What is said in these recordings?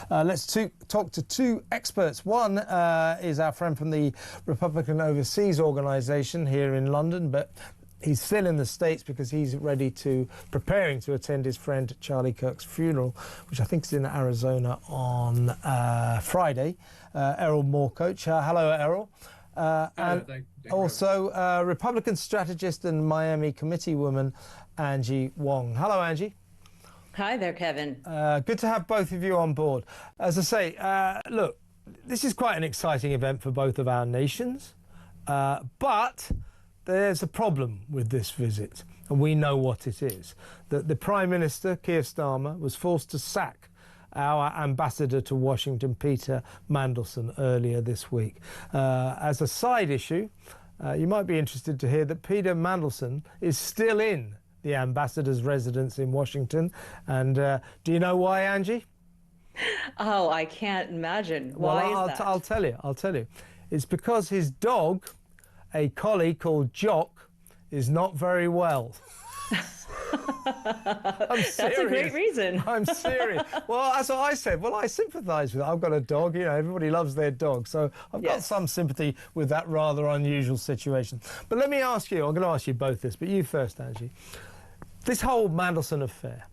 Let's talk to two experts. One is our friend from the Republican Overseas Organisation here in London, but he's still in the States because he's preparing to attend his friend Charlie Kirk's funeral, which I think is in Arizona on Friday. Errol Moorcoach. Hello, Errol. And also Republican strategist and Miami committee woman Angie Wong. Hello, Angie. Hi there, Kevin. Good to have both of you on board. As I say, look, this is quite an exciting event for both of our nations, but there's a problem with this visit, and we know what it is. That the Prime Minister, Keir Starmer, was forced to sack our ambassador to Washington, Peter Mandelson, earlier this week. As a side issue, you might be interested to hear that Peter Mandelson is still in the ambassador's residence in Washington. And do you know why, Angie? Oh, I can't imagine. Why is that? I'll tell you. It's because his dog, a collie called Jock, is not very well. I'm serious. That's a great reason. I'm serious. Well, that's what I said. Well, I sympathise with it. I've got a dog. You know, everybody loves their dog. So I've got some sympathy with that rather unusual situation. But let me ask you, I'm going to ask you both this, but you first, Angie. This whole Mandelson affair.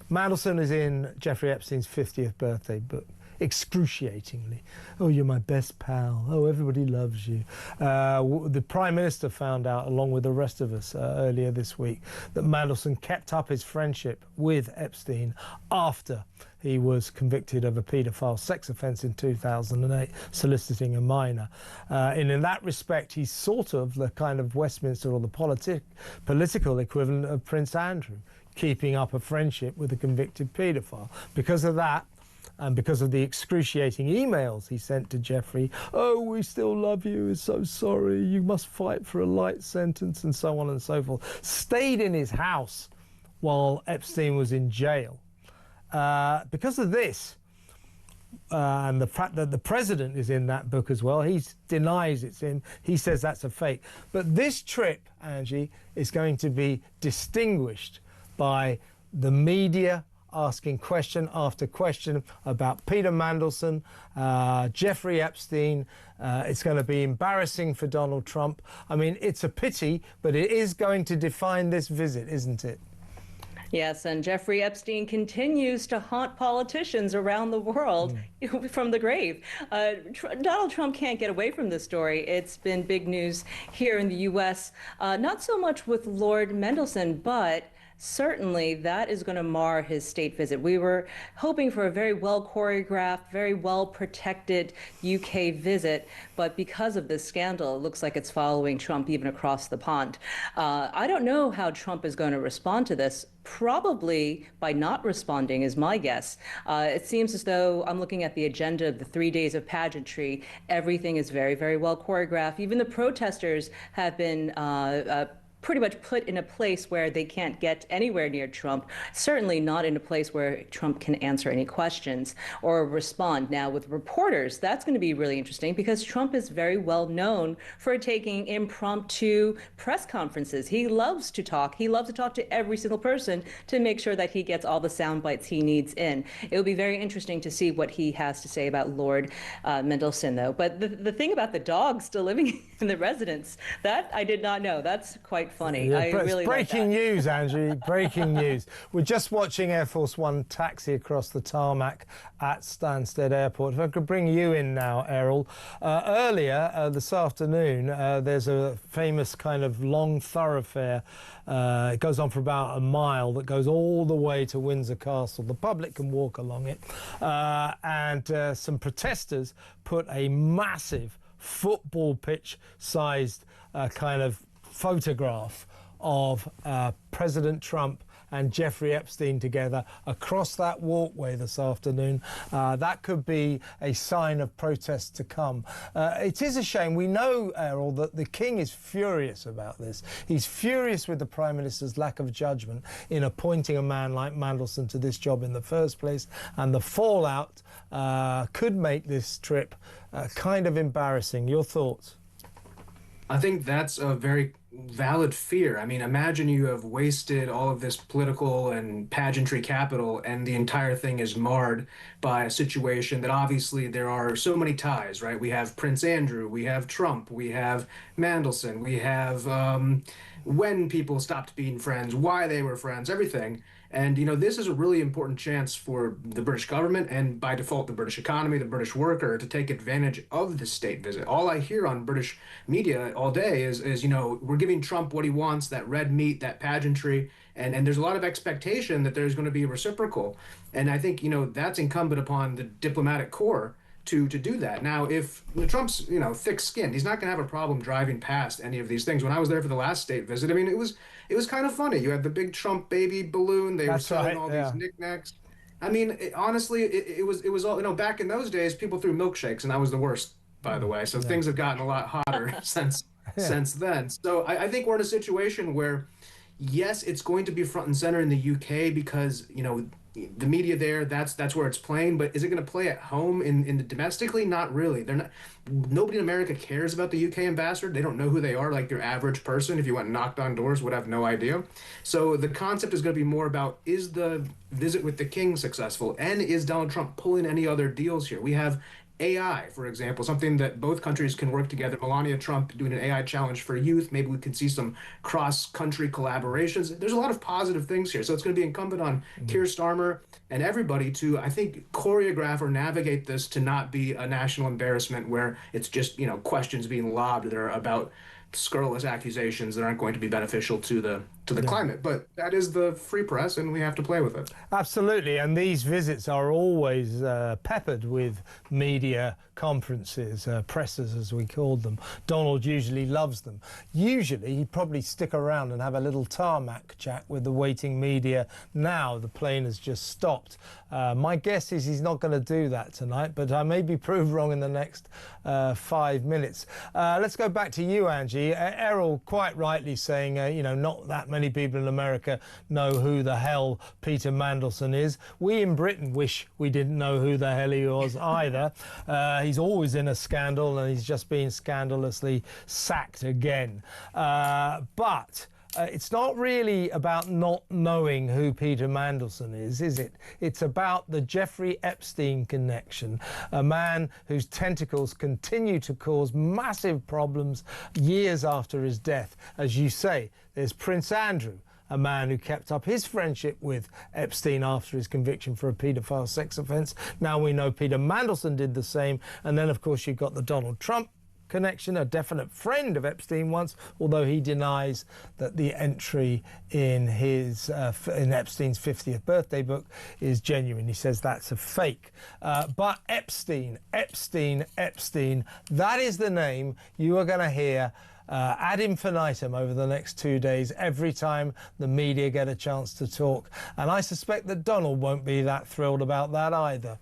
Mandelson is in Jeffrey Epstein's 50th birthday book, excruciatingly. Oh, you're my best pal. Oh, everybody loves you. The Prime Minister found out, along with the rest of us, earlier this week, that Mandelson kept up his friendship with Epstein after he was convicted of a paedophile sex offence in 2008, soliciting a minor. And in that respect, he's sort of the kind of Westminster or the political equivalent of Prince Andrew, keeping up a friendship with a convicted paedophile. Because of that, and because of the excruciating emails he sent to Jeffrey, oh, we still love you, we're so sorry, you must fight for a light sentence, and so on and so forth, stayed in his house while Epstein was in jail. Because of this, and the fact that the president is in that book as well, he denies it's him, he says that's a fake. But this trip, Angie, is going to be distinguished by the media asking question after question about Peter Mandelson, Jeffrey Epstein. It's going to be embarrassing for Donald Trump. I mean, it's a pity, but it is going to define this visit, isn't it? Yes, and Jeffrey Epstein continues to haunt politicians around the world from the grave. Donald Trump can't get away from this story. It's been big news here in the U.S., not so much with Lord Mandelson, but certainly that is going to mar his state visit. We were hoping for a very well choreographed, very well protected UK visit, but because of this scandal, it looks like it's following Trump even across the pond. I don't know how Trump is going to respond to this. Probably by not responding is my guess. It seems as though I'm looking at the agenda of the 3 days of pageantry. Everything is very, very well choreographed. Even the protesters have been pretty much put in a place where they can't get anywhere near Trump, certainly not in a place where Trump can answer any questions or respond. Now, with reporters, that's going to be really interesting because Trump is very well known for taking impromptu press conferences. He loves to talk. He loves to talk to every single person to make sure that he gets all the sound bites he needs in. It will be very interesting to see what he has to say about Lord Mandelson, though. But the thing about the dog still living in the residence, that I did not know. That's quite funny. Yeah, I really breaking news, Angie. Breaking news. We're just watching Air Force One taxi across the tarmac at Stansted Airport. If I could bring you in now, Errol. Earlier this afternoon, there's a famous kind of long thoroughfare. It goes on for about a mile that goes all the way to Windsor Castle. The public can walk along it. And some protesters put a massive football pitch-sized kind of photograph of President Trump and Jeffrey Epstein together across that walkway this afternoon. That could be a sign of protest to come. It is a shame. We know, Errol, that the King is furious about this. He's furious with the Prime Minister's lack of judgment in appointing a man like Mandelson to this job in the first place, and the fallout could make this trip kind of embarrassing. Your thoughts? I think that's a very valid fear. I mean, imagine you have wasted all of this political and pageantry capital, and the entire thing is marred by a situation that obviously there are so many ties, right? We have Prince Andrew, we have Trump, we have Mandelson, we have when people stopped being friends, why they were friends, everything. And, this is a really important chance for the British government and by default, the British economy, the British worker to take advantage of the state visit. All I hear on British media all day is we're giving Trump what he wants, that red meat, that pageantry. And there's a lot of expectation that there's going to be a reciprocal. And I think, that's incumbent upon the diplomatic corps to do that. Now, if Trump's, thick-skinned, he's not going to have a problem driving past any of these things. When I was there for the last state visit, I mean, it was kind of funny. You had the big Trump baby balloon. They were That's selling right. all Yeah. these knickknacks. I mean, honestly, it was all, back in those days, people threw milkshakes, and that was the worst, by the way. So Yeah. things have gotten a lot hotter since Yeah. since then. So I think we're in a situation where, yes, it's going to be front and center in the UK because, the media there, that's where it's playing. But is it going to play at home in the domestically? Not really. They're not. Nobody in America cares about the UK ambassador. They don't know who they are. Like your average person, if you went and knocked on doors, would have no idea. So the concept is going to be more about, is the visit with the king successful, and is Donald Trump pulling any other deals here? We have AI, for example, something that both countries can work together. Melania Trump doing an AI challenge for youth. Maybe we could see some cross-country collaborations. There's a lot of positive things here. So it's going to be incumbent on Keir Starmer and everybody to, I think, choreograph or navigate this to not be a national embarrassment where it's just, questions being lobbed that are about scurrilous accusations that aren't going to be beneficial to the climate. But that is the free press, and we have to play with it. Absolutely, and these visits are always peppered with media conferences, pressers as we called them. Donald usually loves them. Usually he'd probably stick around and have a little tarmac chat with the waiting media. Now the plane has just stopped. My guess is he's not going to do that tonight, but I may be proved wrong in the next 5 minutes. Let's go back to you, Angie. Errol quite rightly saying, not that many people in America know who the hell Peter Mandelson is. We in Britain wish we didn't know who the hell he was either. He's always in a scandal, and he's just been scandalously sacked again. But it's not really about not knowing who Peter Mandelson is it? It's about the Jeffrey Epstein connection, a man whose tentacles continue to cause massive problems years after his death. As you say, there's Prince Andrew, a man who kept up his friendship with Epstein after his conviction for a paedophile sex offence. Now we know Peter Mandelson did the same. And then, of course, you've got the Donald Trump connection, a definite friend of Epstein once, although he denies that the entry in his in Epstein's 50th birthday book is genuine. He says that's a fake. But Epstein, that is the name you are going to hear ad infinitum over the next 2 days, every time the media get a chance to talk. And I suspect that Donald won't be that thrilled about that either.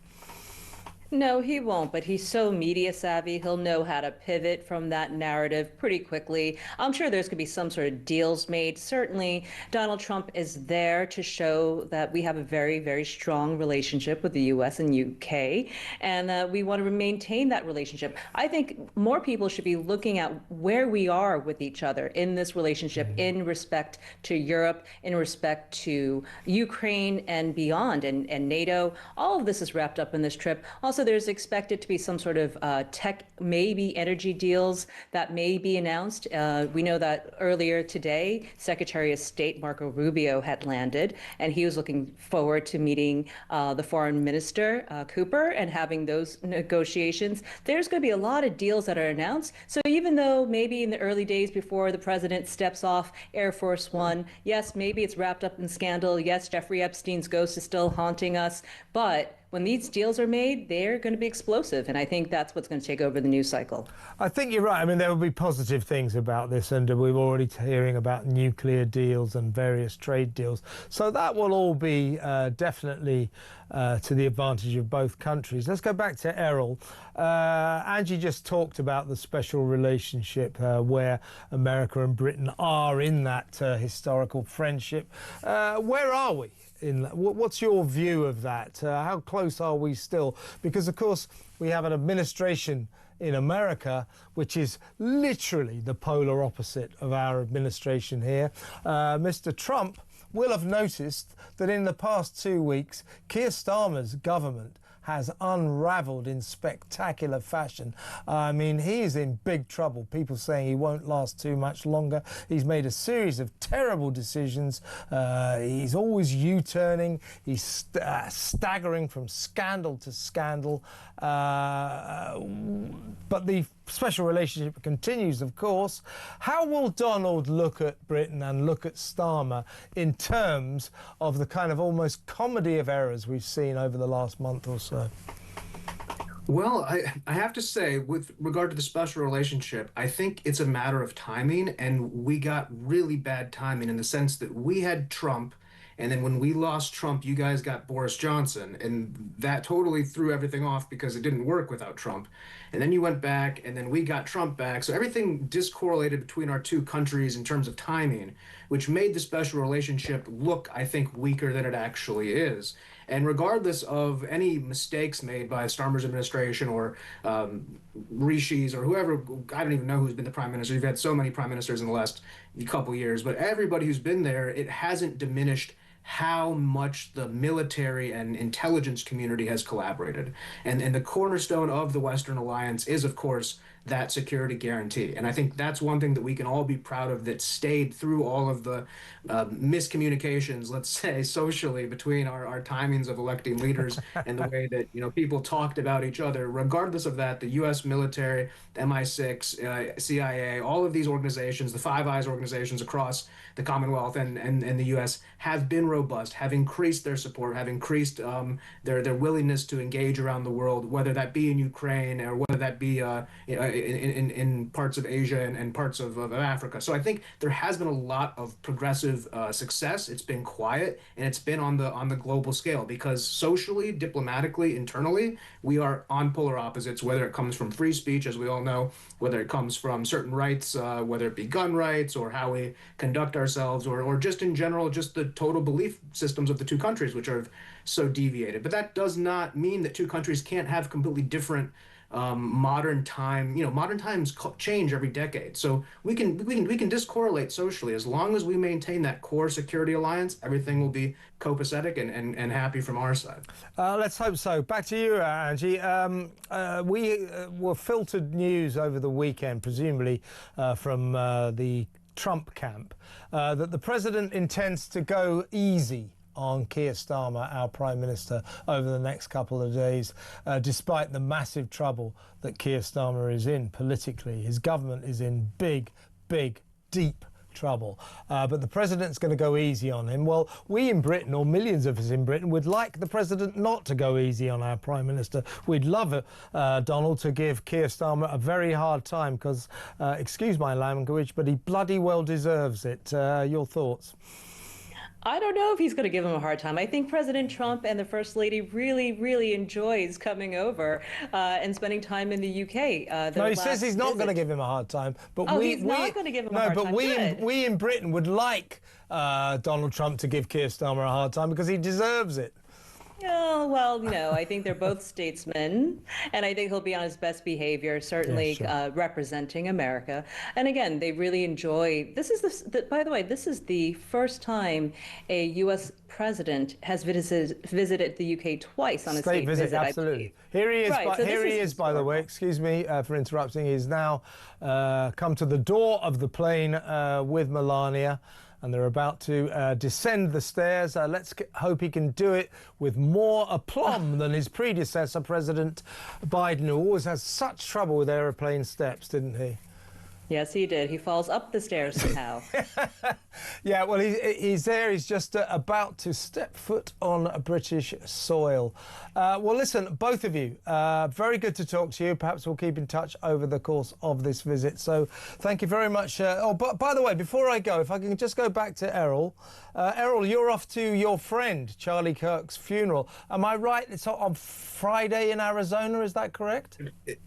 No, he won't, but he's so media savvy, he'll know how to pivot from that narrative pretty quickly. I'm sure there's going to be some sort of deals made. Certainly, Donald Trump is there to show that we have a very, very strong relationship with the U.S. and UK, and we want to maintain that relationship. I think more people should be looking at where we are with each other in this relationship, in respect to Europe, in respect to Ukraine and beyond, and NATO. All of this is wrapped up in this trip. Also, there's expected to be some sort of tech, maybe energy deals that may be announced. We know that earlier today, Secretary of State Marco Rubio had landed, and he was looking forward to meeting the Foreign Minister, Cooper, and having those negotiations. There's going to be a lot of deals that are announced. So even though maybe in the early days before the president steps off Air Force One, yes, maybe it's wrapped up in scandal. Yes, Jeffrey Epstein's ghost is still haunting us, but when these deals are made, they're going to be explosive, and I think that's what's going to take over the news cycle. I think you're right. I mean, there will be positive things about this, and we're already hearing about nuclear deals and various trade deals. So that will all be definitely to the advantage of both countries. Let's go back to Errol. Angie just talked about the special relationship where America and Britain are in that historical friendship. Where are we What's your view of that? How close are we still? Because, of course, we have an administration in America which is literally the polar opposite of our administration here. Mr. Trump will have noticed that in the past 2 weeks, Keir Starmer's government has unravelled in spectacular fashion. I mean, he is in big trouble. People saying he won't last too much longer. He's made a series of terrible decisions. He's always U-turning. He's staggering from scandal to scandal. But the special relationship continues, of course. How will Donald look at Britain and look at Starmer in terms of the kind of almost comedy of errors we've seen over the last month or so? Well, I have to say, with regard to the special relationship, I think it's a matter of timing, and we got really bad timing in the sense that we had Trump, and then when we lost Trump, you guys got Boris Johnson, and that totally threw everything off because it didn't work without Trump. And then you went back, and then we got Trump back, so everything discorrelated between our two countries in terms of timing, which made the special relationship look, I think, weaker than it actually is. And regardless of any mistakes made by Starmer's administration or Rishi's or whoever, I don't even know who's been the prime minister. You've had so many prime ministers in the last couple years, but everybody who's been there, it hasn't diminished how much the military and intelligence community has collaborated. And the cornerstone of the Western Alliance is, of course, that security guarantee. And I think that's one thing that we can all be proud of that stayed through all of the miscommunications, let's say, socially between our timings of electing leaders and the way that, people talked about each other. Regardless of that, the U.S. military, MI6, CIA, all of these organizations, the Five Eyes organizations across the Commonwealth and the U.S. have been robust, have increased their support, have increased their willingness to engage around the world, whether that be in Ukraine or whether that be in parts of Asia and parts of Africa. So I think there has been a lot of progressive success. It's been quiet, and it's been on the global scale because socially, diplomatically, internally, we are on polar opposites, whether it comes from free speech, as we all know, whether it comes from certain rights, whether it be gun rights or how we conduct ourselves, or just in general, just the total belief systems of the two countries, which are so deviated. But that does not mean that two countries can't have completely different modern times change every decade. So we can discorrelate socially as long as we maintain that core security alliance. Everything will be copacetic and happy from our side. Let's hope so. Back to you, Angie. We were filtered news over the weekend, presumably from the Trump camp, that the president intends to go easy on Keir Starmer, our Prime Minister, over the next couple of days, despite the massive trouble that Keir Starmer is in politically. His government is in big, deep trouble. But the president's going to go easy on him. Well, we in Britain, or millions of us in Britain, would like the president not to go easy on our Prime Minister. We'd love Donald to give Keir Starmer a very hard time because, excuse my language, but he bloody well deserves it. Your thoughts? I don't know if he's going to give him a hard time. I think President Trump and the First Lady really enjoys coming over and spending time in the UK. No, he says he's not going to give him a hard time. But he's not going to give him a hard time. No, but we in Britain would like Donald Trump to give Keir Starmer a hard time because he deserves it. Yeah, well, I think they're both statesmen, and I think he'll be on his best behavior, certainly representing America. And again, they really enjoy. This is by the way, this is the first time a U.S. president has visited the UK twice on a state visit. Absolutely. Here he is. By the way, excuse me for interrupting. He's now come to the door of the plane with Melania, and they're about to descend the stairs. Let's hope he can do it with more aplomb than his predecessor, President Biden, who always has such trouble with aeroplane steps, didn't he? Yes, he did. He falls up the stairs somehow. Yeah, well, he's there. He's just about to step foot on British soil. Well, listen, both of you, very good to talk to you. Perhaps we'll keep in touch over the course of this visit. So thank you very much. But by the way, before I go, if I can just go back to Errol. Errol, you're off to your friend Charlie Kirk's funeral. Am I right? It's on Friday in Arizona. Is that correct?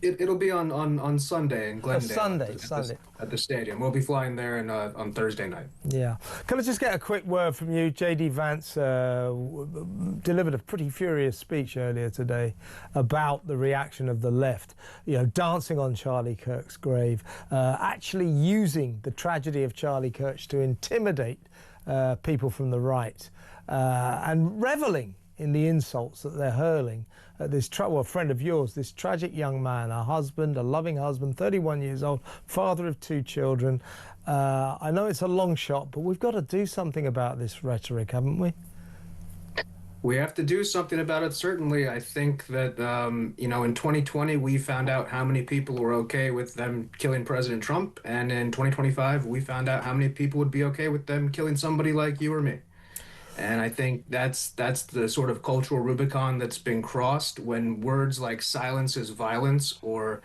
It'll be on Sunday in Glendale. Sunday. it. At the stadium. We'll be flying there on Thursday night. Yeah. Can I just get a quick word from you? J.D. Vance delivered a pretty furious speech earlier today about the reaction of the left, you know, dancing on Charlie Kirk's grave, actually using the tragedy of Charlie Kirk to intimidate people from the right, and reveling in the insults that they're hurling at this a friend of yours, this tragic young man, a husband, a loving husband, 31 years old, father of 2 children. I know it's a long shot, but we've got to do something about this rhetoric, haven't we? We have to do something about it, certainly. I think that, you know, in 2020, we found out how many people were okay with them killing President Trump. And in 2025, we found out how many people would be okay with them killing somebody like you or me. And I think that's the sort of cultural Rubicon that's been crossed when words like silence is violence, or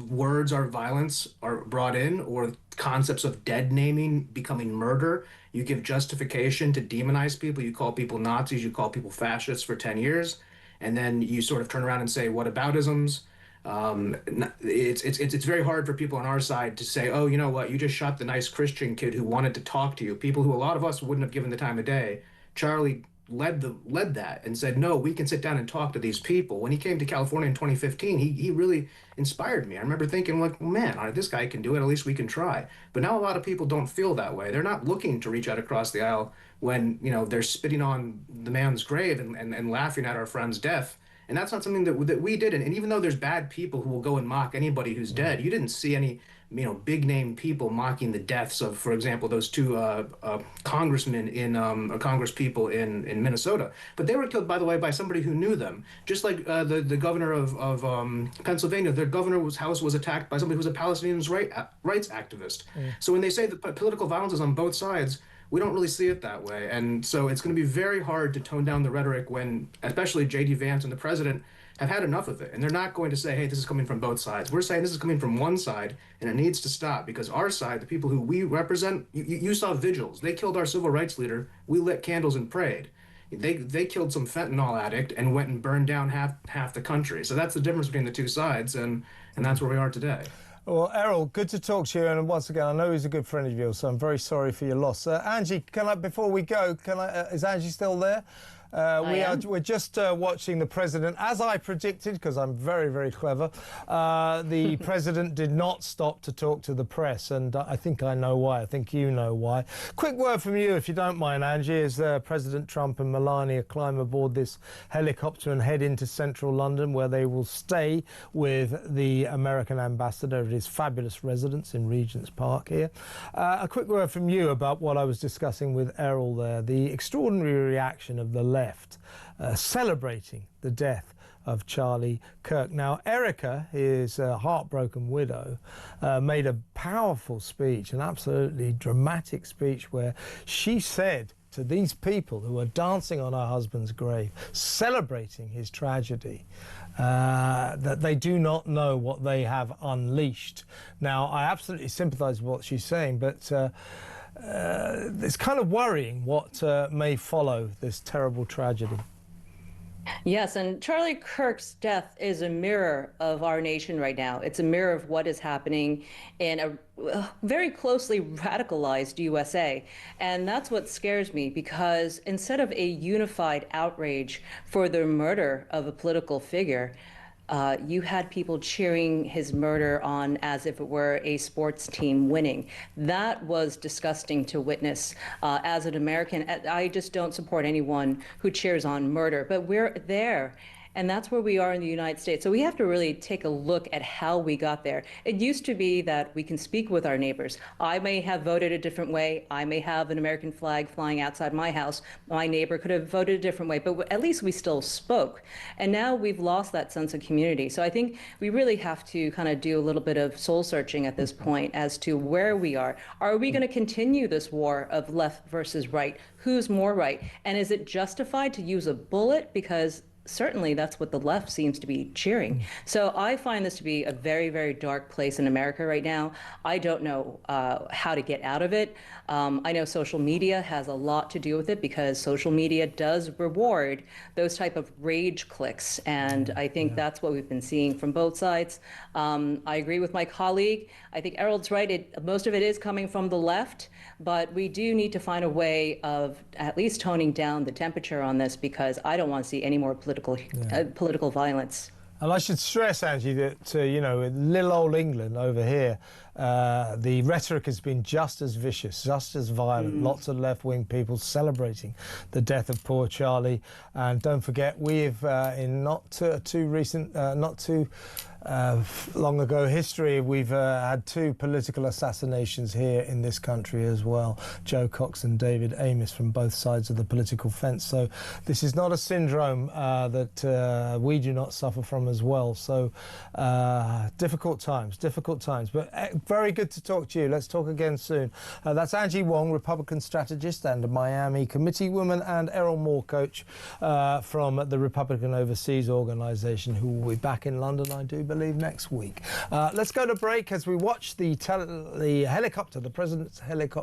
words are violence are brought in, or concepts of dead naming becoming murder. You give justification to demonize people. You call people Nazis. You call people fascists for 10 years. And then you sort of turn around and say whataboutisms. It's very hard for people on our side to say, oh, you know what, you just shot the nice Christian kid who wanted to talk to you. People who a lot of us wouldn't have given the time of day. Charlie led that and said, no, we can sit down and talk to these people. When he came to California in 2015, he really inspired me. I remember thinking, like, man, this guy can do it. At least we can try. But now a lot of people don't feel that way. They're not looking to reach out across the aisle when, you know, they're spitting on the man's grave and laughing at our friend's death. And that's not something that we did. And even though there's bad people who will go and mock anybody who's dead, you didn't see any, you know, big name people mocking the deaths of, for example, those 2 congressmen Congress people in Minnesota. But they were killed, by the way, by somebody who knew them. Just like the governor of Pennsylvania, their governor's house was attacked by somebody who's a Palestinian rights activist. So when they say that political violence is on both sides, we don't really see it that way. And so it's going to be very hard to tone down the rhetoric when, especially J.D. Vance and the president, have had enough of it. And they're not going to say, hey, this is coming from both sides. We're saying this is coming from one side, and it needs to stop, because our side, the people who we represent, you saw vigils. They killed our civil rights leader. We lit candles and prayed. They killed some fentanyl addict and went and burned down half the country. So that's the difference between the two sides, and that's where we are today. Well, Errol, good to talk to you. And once again, I know he's a good friend of yours, so I'm very sorry for your loss. Angie, before we go, is Angie still there? We're just watching the president, as I predicted, because I'm very, very clever. The president did not stop to talk to the press, and I think I know why. I think you know why. Quick word from you, if you don't mind, Angie, as President Trump and Melania climb aboard this helicopter and head into central London, where they will stay with the American ambassador at his fabulous residence in Regent's Park here. A quick word from you about what I was discussing with Errol there, the extraordinary reaction of the left celebrating the death of Charlie Kirk. Now, Erica, his heartbroken widow, made a powerful speech, an absolutely dramatic speech, where she said to these people who are dancing on her husband's grave, celebrating his tragedy, that they do not know what they have unleashed. Now, I absolutely sympathise with what she's saying, but it's kind of worrying what may follow this terrible tragedy. Yes, and Charlie Kirk's death is a mirror of our nation right now. It's a mirror of what is happening in a very closely radicalized USA. And that's what scares me, because instead of a unified outrage for the murder of a political figure, you had people cheering his murder on as if it were a sports team winning. That was disgusting to witness. As an American, I just don't support anyone who cheers on murder, but we're there. And that's where we are in the United States. So we have to really take a look at how we got there. It used to be that we can speak with our neighbors. I may have voted a different way. I may have an American flag flying outside my house. My neighbor could have voted a different way, but at least we still spoke. And now we've lost that sense of community. So I think we really have to kind of do a little bit of soul searching at this point as to where we are. Are we going to continue this war of left versus right? Who's more right? And is it justified to use a bullet? Because certainly that's what the left seems to be cheering. So I find this to be a very, very dark place in America right now. I don't know how to get out of it. I know social media has a lot to do with it because social media does reward those type of rage clicks. And I think that's what we've been seeing from both sides. I agree with my colleague. I think Errol's right. Most of it is coming from the left, but we do need to find a way of at least toning down the temperature on this because I don't want to see any more political violence. And I should stress, Angie, that, you know, in little old England over here, the rhetoric has been just as vicious, just as violent. Lots of left-wing people celebrating the death of poor Charlie. And don't forget, we've, in not too long ago history, we've had 2 political assassinations here in this country as well. Jo Cox and David Amess from both sides of the political fence. So this is not a syndrome that we do not suffer from as well. So difficult times. But very good to talk to you. Let's talk again soon. That's Angie Wong, Republican strategist and Miami committee woman, and Errol Moore, coach from the Republican Overseas Organisation, who will be back in London, I do believe, next week. Let's go to break as we watch the helicopter, the president's helicopter.